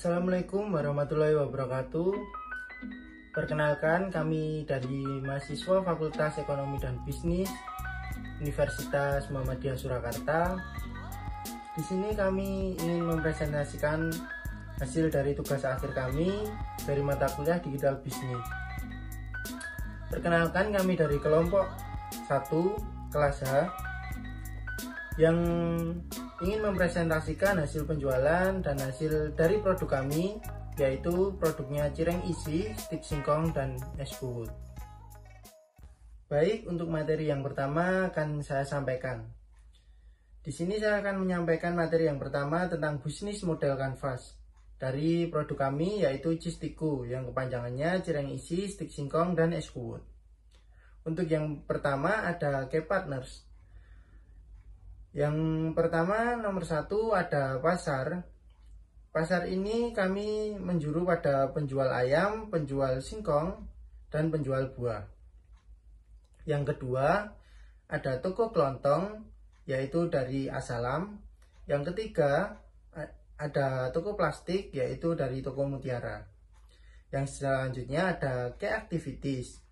Assalamualaikum warahmatullahi wabarakatuh. Perkenalkan, kami dari mahasiswa Fakultas Ekonomi dan Bisnis Universitas Muhammadiyah Surakarta. Di sini kami ingin mempresentasikan hasil dari tugas akhir kami dari mata kuliah Digital Bisnis. Perkenalkan, kami dari kelompok 1 kelas H yang ingin mempresentasikan hasil penjualan dan hasil dari produk kami, yaitu produknya cireng isi, stik singkong, dan es kuwut. Baik, untuk materi yang pertama akan saya sampaikan. Di sini saya akan menyampaikan materi yang pertama tentang bisnis model kanvas dari produk kami, yaitu Cistiku yang kepanjangannya cireng isi, stik singkong, dan es kuwut. Untuk yang pertama ada key partners. Yang pertama, nomor 1 ada pasar. Pasar ini kami menjuru pada penjual ayam, penjual singkong, dan penjual buah. Yang kedua ada toko kelontong, yaitu dari Asalam. Yang ketiga ada toko plastik, yaitu dari toko Mutiara. Yang selanjutnya ada key activities.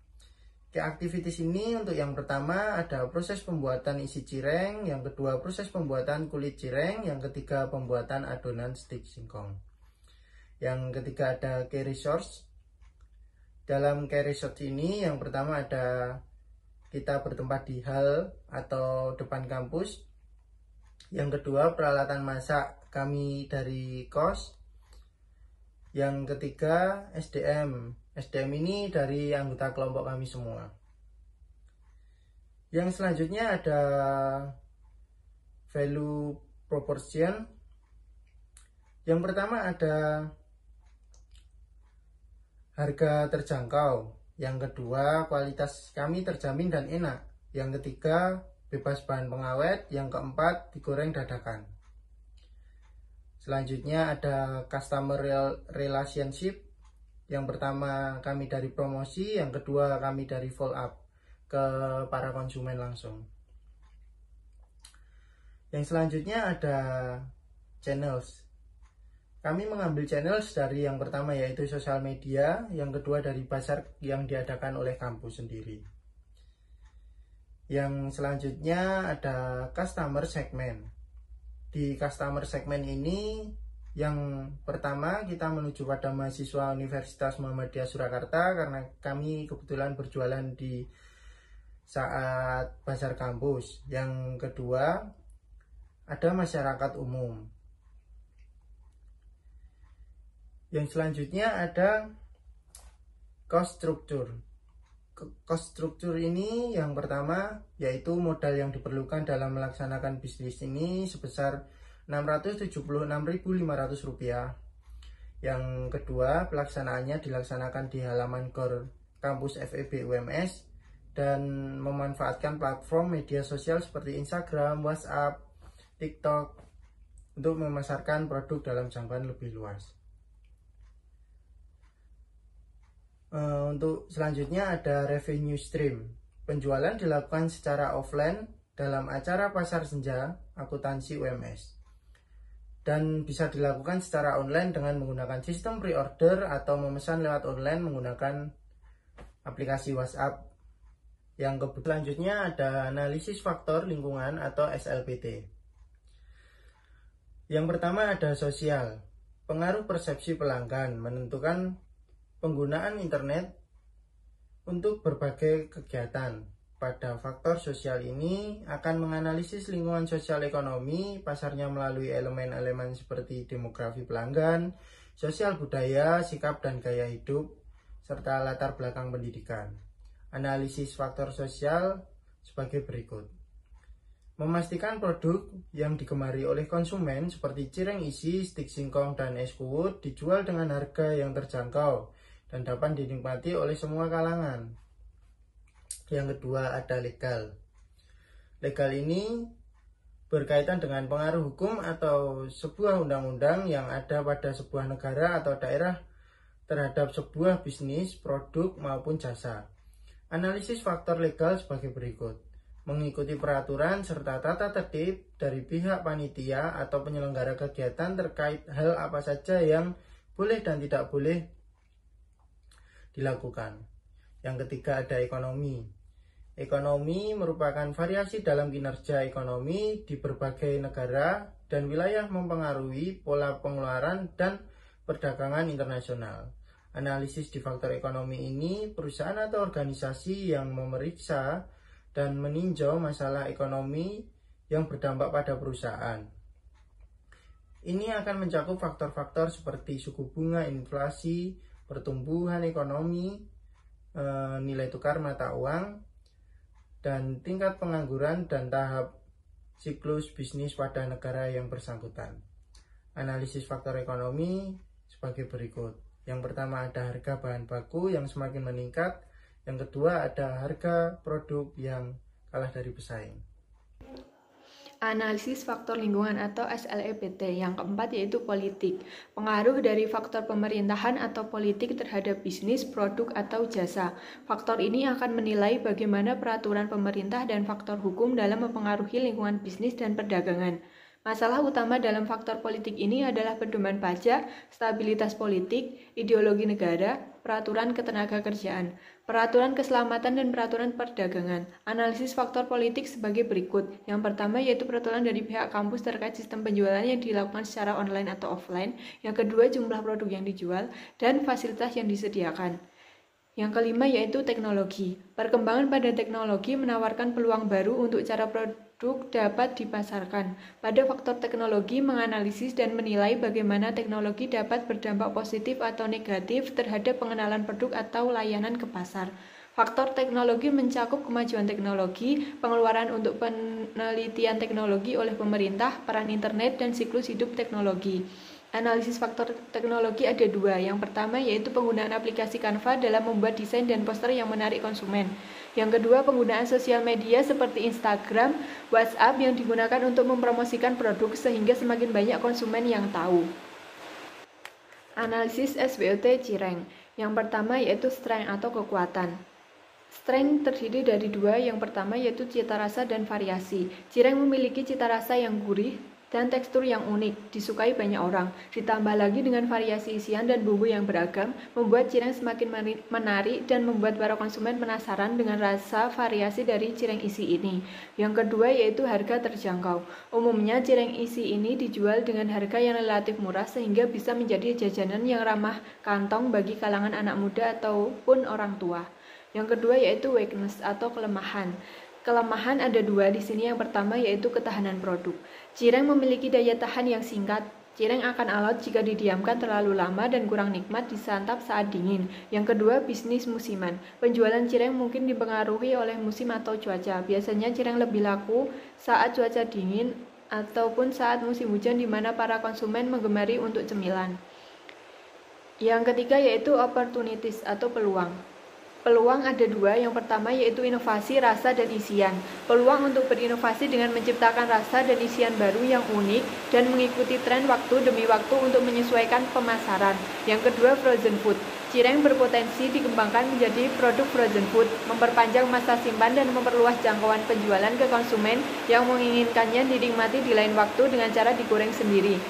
Key activities ini untuk yang pertama ada proses pembuatan isi cireng, yang kedua proses pembuatan kulit cireng, yang ketiga pembuatan adonan stik singkong. Yang ketiga ada key resource. Dalam key resource ini yang pertama ada kita bertempat di hall atau depan kampus. Yang kedua peralatan masak kami dari kos. Yang ketiga SDM. SDM ini dari anggota kelompok kami semua. Yang selanjutnya ada value proportion. Yang pertama ada harga terjangkau. Yang kedua kualitas kami terjamin dan enak. Yang ketiga bebas bahan pengawet. Yang keempat digoreng dadakan. Selanjutnya ada customer relationship. Yang pertama kami dari promosi, yang kedua kami dari follow up ke para konsumen langsung. Yang selanjutnya ada channels. Kami mengambil channels dari yang pertama yaitu sosial media, yang kedua dari pasar yang diadakan oleh kampus sendiri. Yang selanjutnya ada customer segment. Di customer segment ini yang pertama kita menuju pada mahasiswa Universitas Muhammadiyah Surakarta karena kami kebetulan berjualan di saat pasar kampus. Yang kedua ada masyarakat umum. Yang selanjutnya ada cost structure. Cost structure ini yang pertama yaitu modal yang diperlukan dalam melaksanakan bisnis ini sebesar Rp676.500. Yang kedua, pelaksanaannya dilaksanakan di halaman GOR kampus FEB UMS dan memanfaatkan platform media sosial seperti Instagram, WhatsApp, TikTok untuk memasarkan produk dalam jangkauan lebih luas. Untuk selanjutnya ada revenue stream. Penjualan dilakukan secara offline dalam acara pasar senja akuntansi UMS. Dan bisa dilakukan secara online dengan menggunakan sistem pre-order atau memesan lewat online menggunakan aplikasi WhatsApp. Yang selanjutnya ada analisis faktor lingkungan atau SLPT. Yang pertama ada sosial. Pengaruh persepsi pelanggan menentukan penggunaan internet untuk berbagai kegiatan. Pada faktor sosial ini akan menganalisis lingkungan sosial ekonomi pasarnya melalui elemen-elemen seperti demografi pelanggan, sosial budaya, sikap dan gaya hidup, serta latar belakang pendidikan. Analisis faktor sosial sebagai berikut. Memastikan produk yang digemari oleh konsumen seperti cireng isi, stik singkong, dan es kuwut dijual dengan harga yang terjangkau dan dapat dinikmati oleh semua kalangan. Yang kedua ada legal. Legal ini berkaitan dengan pengaruh hukum atau sebuah undang-undang yang ada pada sebuah negara atau daerah terhadap sebuah bisnis, produk maupun jasa. Analisis faktor legal sebagai berikut. Mengikuti peraturan serta tata tertib dari pihak panitia atau penyelenggara kegiatan terkait hal apa saja yang boleh dan tidak boleh dilakukan. Yang ketiga ada ekonomi. Ekonomi merupakan variasi dalam kinerja ekonomi di berbagai negara dan wilayah mempengaruhi pola pengeluaran dan perdagangan internasional. Analisis di faktor ekonomi ini perusahaan atau organisasi yang memeriksa dan meninjau masalah ekonomi yang berdampak pada perusahaan. Ini akan mencakup faktor-faktor seperti suku bunga, inflasi, pertumbuhan ekonomi, nilai tukar mata uang, dan tingkat pengangguran dan tahap siklus bisnis pada negara yang bersangkutan. Analisis faktor ekonomi sebagai berikut. Yang pertama ada harga bahan baku yang semakin meningkat. Yang kedua ada harga produk yang kalah dari pesaing. Analisis faktor lingkungan atau SLEPT. Yang keempat yaitu politik. Pengaruh dari faktor pemerintahan atau politik terhadap bisnis, produk, atau jasa. Faktor ini akan menilai bagaimana peraturan pemerintah dan faktor hukum dalam mempengaruhi lingkungan bisnis dan perdagangan. Masalah utama dalam faktor politik ini adalah pedoman pajak, stabilitas politik, ideologi negara, peraturan ketenagakerjaan, peraturan keselamatan, dan peraturan perdagangan. Analisis faktor politik sebagai berikut. Yang pertama yaitu peraturan dari pihak kampus terkait sistem penjualan yang dilakukan secara online atau offline. Yang kedua jumlah produk yang dijual dan fasilitas yang disediakan. Yang kelima yaitu teknologi. Perkembangan pada teknologi menawarkan peluang baru untuk cara produk dapat dipasarkan. Pada faktor teknologi menganalisis dan menilai bagaimana teknologi dapat berdampak positif atau negatif terhadap pengenalan produk atau layanan ke pasar. Faktor teknologi mencakup kemajuan teknologi, pengeluaran untuk penelitian teknologi oleh pemerintah, peran internet, dan siklus hidup teknologi. Analisis faktor teknologi ada dua. Yang pertama yaitu penggunaan aplikasi Canva dalam membuat desain dan poster yang menarik konsumen. Yang kedua penggunaan sosial media seperti Instagram, WhatsApp yang digunakan untuk mempromosikan produk sehingga semakin banyak konsumen yang tahu. Analisis SWOT Cireng. Yang pertama yaitu strength atau kekuatan. Strength terdiri dari dua. Yang pertama yaitu cita rasa dan variasi. Cireng memiliki cita rasa yang gurih dan tekstur yang unik, disukai banyak orang. Ditambah lagi dengan variasi isian dan bumbu yang beragam, membuat cireng semakin menarik dan membuat para konsumen penasaran dengan rasa variasi dari cireng isi ini. Yang kedua yaitu harga terjangkau. Umumnya cireng isi ini dijual dengan harga yang relatif murah sehingga bisa menjadi jajanan yang ramah kantong bagi kalangan anak muda ataupun orang tua. Yang kedua yaitu weakness atau kelemahan. Kelemahan ada dua di sini. Yang pertama yaitu ketahanan produk. Cireng memiliki daya tahan yang singkat. Cireng akan alot jika didiamkan terlalu lama dan kurang nikmat disantap saat dingin. Yang kedua, bisnis musiman. Penjualan cireng mungkin dipengaruhi oleh musim atau cuaca. Biasanya cireng lebih laku saat cuaca dingin ataupun saat musim hujan di mana para konsumen menggemari untuk cemilan. Yang ketiga yaitu opportunities atau peluang. Peluang ada dua. Yang pertama yaitu inovasi rasa dan isian. Peluang untuk berinovasi dengan menciptakan rasa dan isian baru yang unik dan mengikuti tren waktu demi waktu untuk menyesuaikan pemasaran. Yang kedua frozen food. Cireng berpotensi dikembangkan menjadi produk frozen food, memperpanjang masa simpan dan memperluas jangkauan penjualan ke konsumen yang menginginkannya dinikmati di lain waktu dengan cara digoreng sendiri.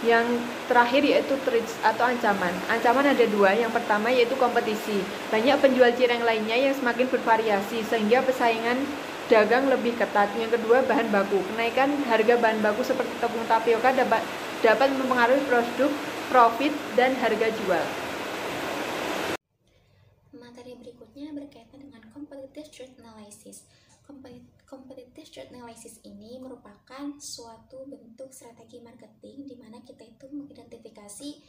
Yang terakhir yaitu threats atau ancaman. Ancaman ada dua. Yang pertama yaitu kompetisi. Banyak penjual cireng lainnya yang semakin bervariasi sehingga persaingan dagang lebih ketat. Yang kedua bahan baku. Kenaikan harga bahan baku seperti tepung tapioka dapat mempengaruhi produk, profit, dan harga jual. Materi berikutnya berkaitan dengan competitive threat analysis. Competitive threat analysis ini merupakan suatu bentuk strategi marketing di mana kita itu mengidentifikasi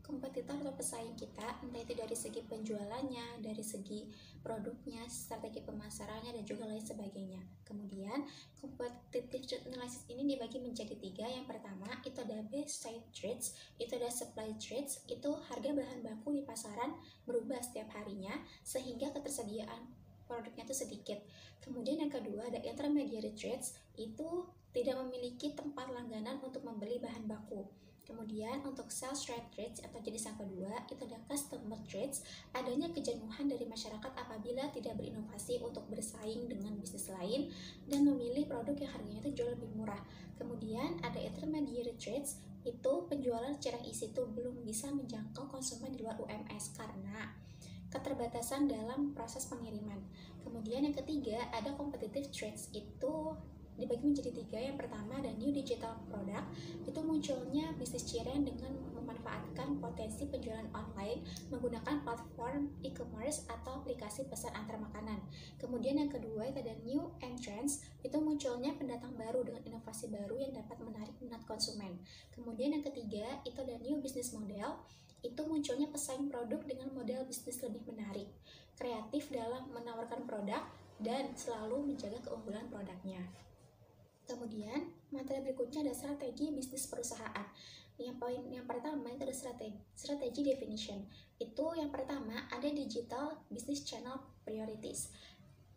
kompetitor atau pesaing kita, entah itu dari segi penjualannya, dari segi produknya, strategi pemasarannya, dan juga lain sebagainya. Kemudian, competitive threat analysis ini dibagi menjadi tiga. Yang pertama, itu ada base side threats, itu ada supply threats, itu harga bahan baku di pasaran berubah setiap harinya, sehingga ketersediaan produknya itu sedikit. Kemudian yang kedua ada intermediary threats, itu tidak memiliki tempat langganan untuk membeli bahan baku. Kemudian untuk sales threats atau jenis yang kedua itu ada customer threats, adanya kejenuhan dari masyarakat apabila tidak berinovasi untuk bersaing dengan bisnis lain dan memilih produk yang harganya itu jauh lebih murah. Kemudian ada intermediary threats, itu penjualan cireng isi itu belum bisa menjangkau konsumen di luar UMS karena keterbatasan dalam proses pengiriman. Kemudian yang ketiga ada competitive threats, itu dibagi menjadi 3. Yang pertama ada new digital product, itu munculnya bisnis cireng dengan memanfaatkan potensi penjualan online menggunakan platform e-commerce atau aplikasi pesan antar makanan. Kemudian yang kedua itu ada new entrants, itu munculnya pendatang baru dengan inovasi baru yang dapat menarik minat konsumen. Kemudian yang ketiga itu ada new business model, itu munculnya pesaing produk dengan model bisnis lebih menarik, kreatif dalam menawarkan produk, dan selalu menjaga keunggulan produknya. Kemudian, materi berikutnya ada strategi bisnis perusahaan. Yang pertama itu ada strategi definition. Itu yang pertama ada digital business channel priorities.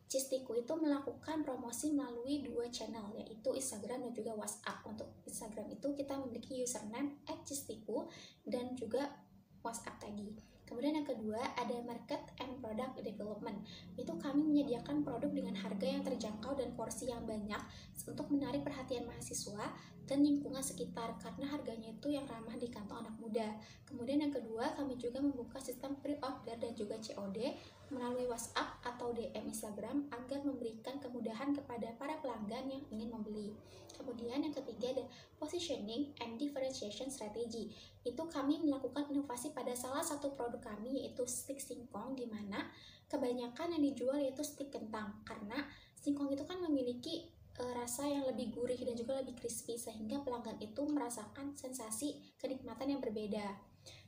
Cistiku itu melakukan promosi melalui 2 channel, yaitu Instagram dan juga WhatsApp. Untuk Instagram itu kita memiliki username @cistiku dan juga WhatsApp tadi. Kemudian yang kedua ada market and product development. Itu kami menyediakan produk dengan harga yang terjangkau dan porsi yang banyak untuk menarik perhatian mahasiswa dan lingkungan sekitar karena harganya itu yang ramah di kantong anak muda. Kemudian yang kedua kami juga membuka sistem pre-order dan juga COD melalui WhatsApp atau DM Instagram agar memberikan kemudahan kepada para pelanggan yang ingin membeli. Kemudian yang ketiga ada positioning and differentiation strategy. Itu kami melakukan inovasi pada salah satu produk kami yaitu stik singkong, di mana kebanyakan yang dijual yaitu stik kentang karena singkong itu kan memiliki rasa yang lebih gurih dan juga lebih crispy sehingga pelanggan itu merasakan sensasi kenikmatan yang berbeda.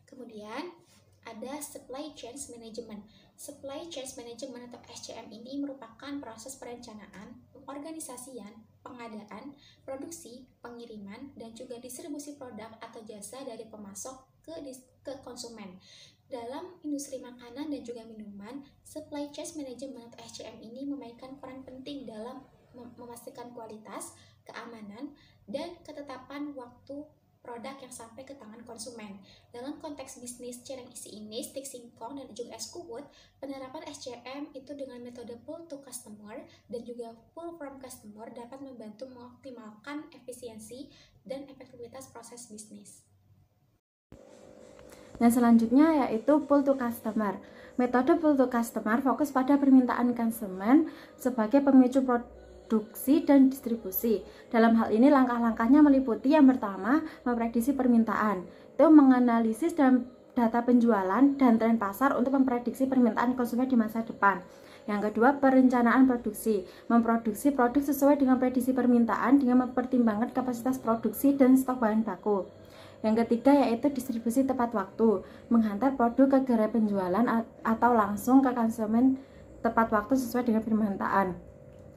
Kemudian ada supply chain management. Supply chain management atau SCM ini merupakan proses perencanaan, pengorganisasian, pengadaan, produksi, pengiriman, dan juga distribusi produk atau jasa dari pemasok ke konsumen. Dalam industri makanan dan juga minuman, supply chain management atau SCM ini memainkan peran penting dalam memastikan kualitas, keamanan, dan ketetapan waktu produk yang sampai ke tangan konsumen. Dalam konteks bisnis cireng isi ini, stik singkong dan juga es kuwut, penerapan SCM itu dengan metode pull to customer dan juga pull from customer dapat membantu mengoptimalkan efisiensi dan efektivitas proses bisnis. Yang selanjutnya yaitu pull to customer. Metode pull to customer fokus pada permintaan konsumen sebagai pemicu produksi dan distribusi. Dalam hal ini langkah-langkahnya meliputi yang pertama, memprediksi permintaan. Itu menganalisis data penjualan dan tren pasar untuk memprediksi permintaan konsumen di masa depan. Yang kedua, perencanaan produksi. Memproduksi produk sesuai dengan prediksi permintaan dengan mempertimbangkan kapasitas produksi dan stok bahan baku. Yang ketiga yaitu distribusi tepat waktu. Menghantar produk ke gerai penjualan atau langsung ke konsumen tepat waktu sesuai dengan permintaan.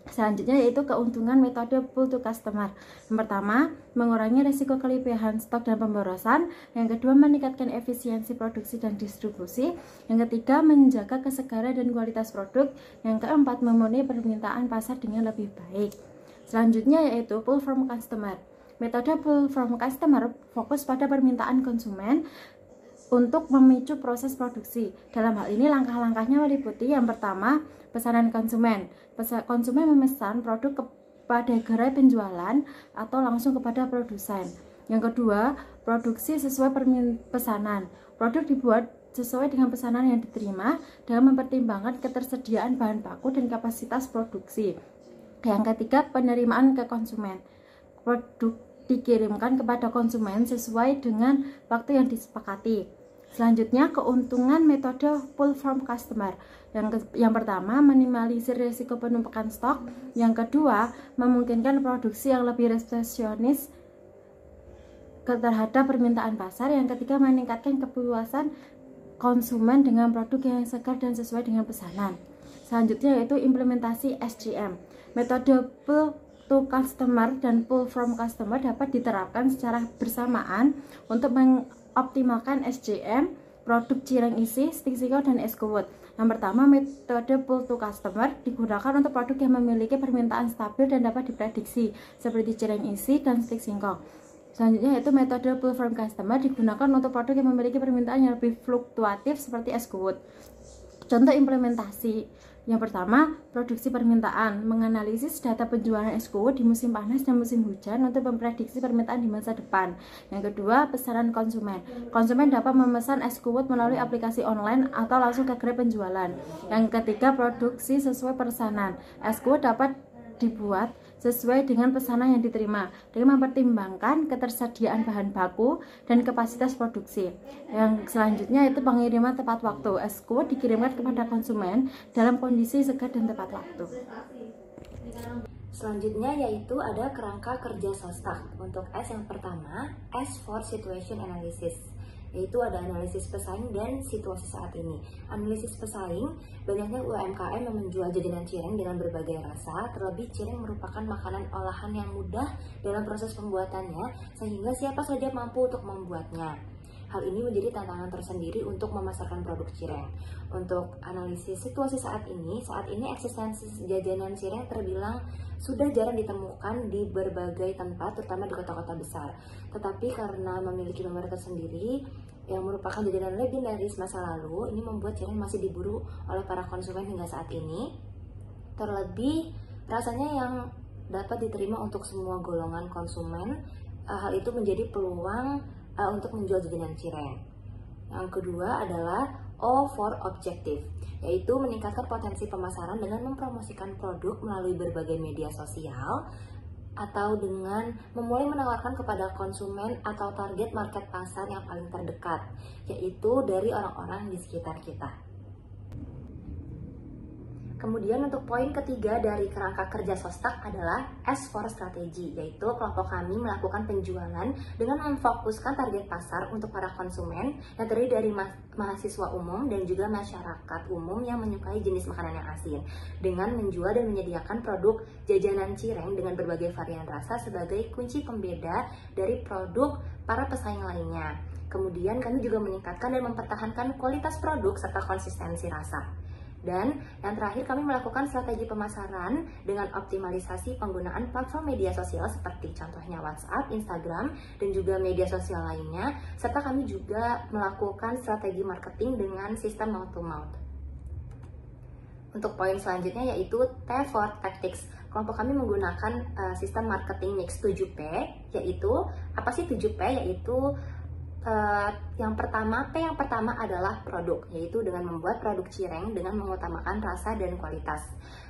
Selanjutnya yaitu keuntungan metode pull to customer. Yang pertama, mengurangi risiko kelebihan stok dan pemborosan. Yang kedua, meningkatkan efisiensi produksi dan distribusi. Yang ketiga, menjaga kesegaran dan kualitas produk. Yang keempat, memenuhi permintaan pasar dengan lebih baik. Selanjutnya yaitu pull from customer. Metode pull from customer fokus pada permintaan konsumen untuk memicu proses produksi. Dalam hal ini langkah-langkahnya meliputi yang pertama, pesanan konsumen. Konsumen memesan produk kepada gerai penjualan atau langsung kepada produsen. Yang kedua, produksi sesuai pesanan. Produk dibuat sesuai dengan pesanan yang diterima dengan mempertimbangkan ketersediaan bahan baku dan kapasitas produksi. Yang ketiga, penerimaan ke konsumen. Produk dikirimkan kepada konsumen sesuai dengan waktu yang disepakati. Selanjutnya, keuntungan metode pull from customer. Yang pertama, minimalisir risiko penumpukan stok. Yang kedua, memungkinkan produksi yang lebih resepsionis terhadap permintaan pasar. Yang ketiga, meningkatkan kepuasan konsumen dengan produk yang segar dan sesuai dengan pesanan. Selanjutnya yaitu implementasi SCM. Metode pull to customer dan pull from customer dapat diterapkan secara bersamaan untuk mengoptimalkan SCM, produk cireng isi, stik singkong, dan es kuwut. Yang pertama, metode pull to customer digunakan untuk produk yang memiliki permintaan stabil dan dapat diprediksi, seperti cireng isi dan stik singkong. Selanjutnya yaitu metode pull from customer digunakan untuk produk yang memiliki permintaan yang lebih fluktuatif, seperti es kuwut. Contoh implementasi. Yang pertama, produksi permintaan, menganalisis data penjualan es kuwut di musim panas dan musim hujan untuk memprediksi permintaan di masa depan. Yang kedua, pesanan konsumen. Konsumen dapat memesan es kuwut melalui aplikasi online atau langsung ke gerai penjualan. Yang ketiga, produksi sesuai pesanan. Es kuwut dapat dibuat sesuai dengan pesanan yang diterima dengan mempertimbangkan ketersediaan bahan baku dan kapasitas produksi. Yang selanjutnya itu pengiriman tepat waktu. Es kuwut dikirimkan kepada konsumen dalam kondisi segar dan tepat waktu. Selanjutnya yaitu ada kerangka kerja Shostak. Untuk S yang pertama, S for Situation Analysis, yaitu ada analisis pesaing dan situasi saat ini. Analisis pesaing, banyaknya UMKM yang menjual jajanan cireng dengan berbagai rasa, terlebih cireng merupakan makanan olahan yang mudah dalam proses pembuatannya, sehingga siapa saja mampu untuk membuatnya. Hal ini menjadi tantangan tersendiri untuk memasarkan produk cireng. Untuk analisis situasi saat ini eksistensi jajanan cireng terbilang sudah jarang ditemukan di berbagai tempat, terutama di kota-kota besar. Tetapi karena memiliki nomor tersendiri yang merupakan jajanan legendaris masa lalu, ini membuat cireng masih diburu oleh para konsumen hingga saat ini. Terlebih, rasanya yang dapat diterima untuk semua golongan konsumen, hal itu menjadi peluang untuk menjual jajanan cireng. Yang kedua adalah O for Objective, yaitu meningkatkan potensi pemasaran dengan mempromosikan produk melalui berbagai media sosial atau dengan memulai menawarkan kepada konsumen atau target market pasar yang paling terdekat, yaitu dari orang-orang di sekitar kita. Kemudian untuk poin ketiga dari kerangka kerja Shostak adalah S for Strategy, yaitu kelompok kami melakukan penjualan dengan memfokuskan target pasar untuk para konsumen yang terdiri dari mahasiswa umum dan juga masyarakat umum yang menyukai jenis makanan yang asin, dengan menjual dan menyediakan produk jajanan cireng dengan berbagai varian rasa sebagai kunci pembeda dari produk para pesaing lainnya. Kemudian kami juga meningkatkan dan mempertahankan kualitas produk serta konsistensi rasa. Dan yang terakhir, kami melakukan strategi pemasaran dengan optimalisasi penggunaan platform media sosial seperti contohnya WhatsApp, Instagram, dan juga media sosial lainnya, serta kami juga melakukan strategi marketing dengan sistem mouth to mouth. Untuk poin selanjutnya yaitu T for Tactics. Kelompok kami menggunakan sistem marketing mix 7P, yaitu apa sih 7P? Yaitu yang pertama adalah produk, yaitu dengan membuat produk cireng dengan mengutamakan rasa dan kualitas.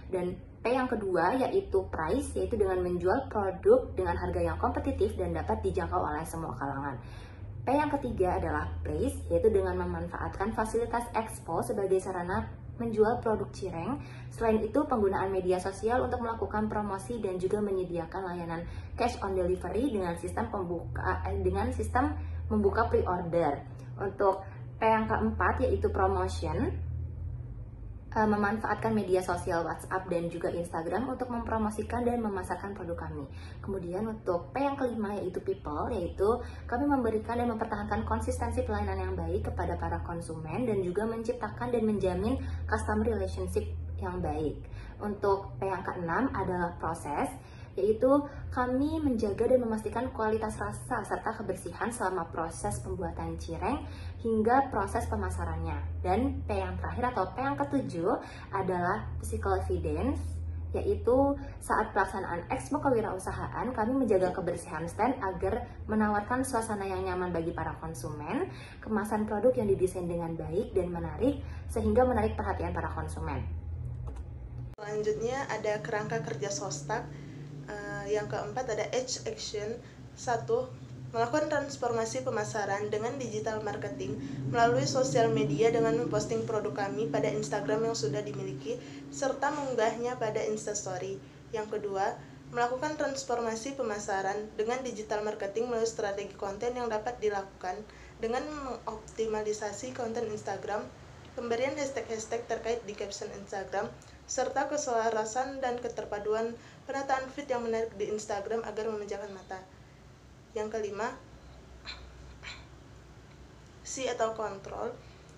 Dan P yang kedua yaitu price, yaitu dengan menjual produk dengan harga yang kompetitif dan dapat dijangkau oleh semua kalangan. P yang ketiga adalah place, yaitu dengan memanfaatkan fasilitas expo sebagai sarana menjual produk cireng. Selain itu, penggunaan media sosial untuk melakukan promosi dan juga menyediakan layanan cash on delivery dengan sistem membuka pre-order. Untuk P yang keempat yaitu promotion, memanfaatkan media sosial WhatsApp dan juga Instagram untuk mempromosikan dan memasarkan produk kami. Kemudian untuk P yang kelima yaitu people, yaitu kami memberikan dan mempertahankan konsistensi pelayanan yang baik kepada para konsumen dan juga menciptakan dan menjamin customer relationship yang baik. Untuk P yang keenam adalah proses, yaitu kami menjaga dan memastikan kualitas rasa serta kebersihan selama proses pembuatan cireng hingga proses pemasarannya. Dan P yang terakhir atau P yang ketujuh adalah physical evidence, yaitu saat pelaksanaan expo kewirausahaan kami menjaga kebersihan stand agar menawarkan suasana yang nyaman bagi para konsumen, kemasan produk yang didesain dengan baik dan menarik sehingga menarik perhatian para konsumen. Selanjutnya ada kerangka kerja Shostak. Yang keempat ada H action. 1. Melakukan transformasi pemasaran dengan digital marketing melalui sosial media dengan memposting produk kami pada Instagram yang sudah dimiliki serta mengunggahnya pada Instastory. Yang kedua, melakukan transformasi pemasaran dengan digital marketing melalui strategi konten yang dapat dilakukan dengan mengoptimalisasi konten Instagram, pemberian hashtag-hashtag terkait di caption Instagram, serta keselarasan dan keterpaduan penataan feed yang menarik di Instagram agar memanjakan mata. Yang kelima, C atau kontrol.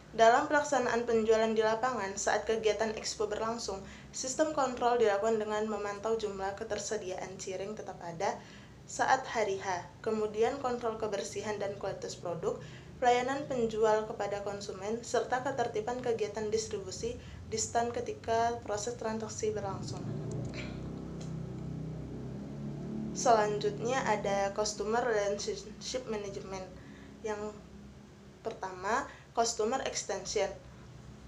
Dalam pelaksanaan penjualan di lapangan saat kegiatan expo berlangsung, sistem kontrol dilakukan dengan memantau jumlah ketersediaan cireng tetap ada saat hari H. Kemudian kontrol kebersihan dan kualitas produk, pelayanan penjual kepada konsumen, serta ketertiban kegiatan distribusi di stand ketika proses transaksi berlangsung. Selanjutnya ada Customer Relationship Management. Yang pertama, Customer Extension.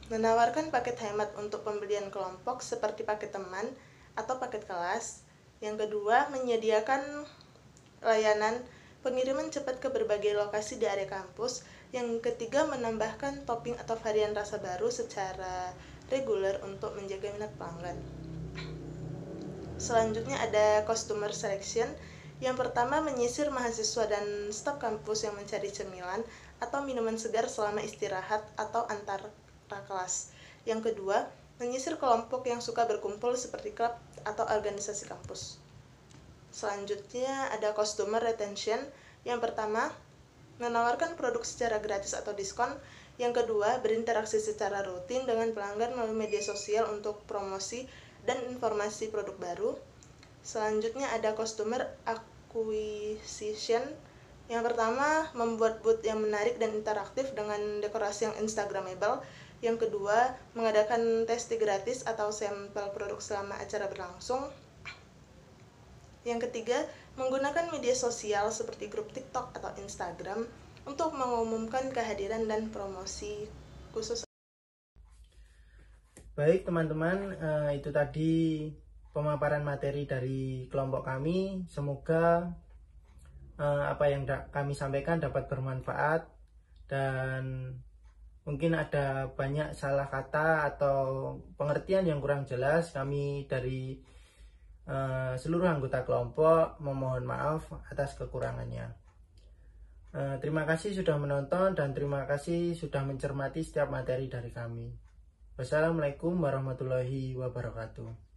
Menawarkan paket hemat untuk pembelian kelompok seperti paket teman atau paket kelas. Yang kedua, menyediakan layanan pengiriman cepat ke berbagai lokasi di area kampus. Yang ketiga, menambahkan topping atau varian rasa baru secara reguler untuk menjaga minat pelanggan. Selanjutnya ada Customer Selection. Yang pertama, menyisir mahasiswa dan staf kampus yang mencari cemilan atau minuman segar selama istirahat atau antar kelas. Yang kedua, menyisir kelompok yang suka berkumpul seperti klub atau organisasi kampus. Selanjutnya ada Customer Retention. Yang pertama, menawarkan produk secara gratis atau diskon. Yang kedua, berinteraksi secara rutin dengan pelanggan melalui media sosial untuk promosi dan informasi produk baru. Selanjutnya ada Customer Acquisition. Yang pertama, membuat booth yang menarik dan interaktif dengan dekorasi yang instagramable. Yang kedua, mengadakan testing gratis atau sampel produk selama acara berlangsung. Yang ketiga, menggunakan media sosial seperti grup TikTok atau Instagram untuk mengumumkan kehadiran dan promosi khusus. Baik teman-teman, itu tadi pemaparan materi dari kelompok kami. Semoga apa yang kami sampaikan dapat bermanfaat, dan mungkin ada banyak salah kata atau pengertian yang kurang jelas. Kami dari seluruh anggota kelompok memohon maaf atas kekurangannya. Terima kasih sudah menonton dan terima kasih sudah mencermati setiap materi dari kami. Wassalamualaikum warahmatullahi wabarakatuh.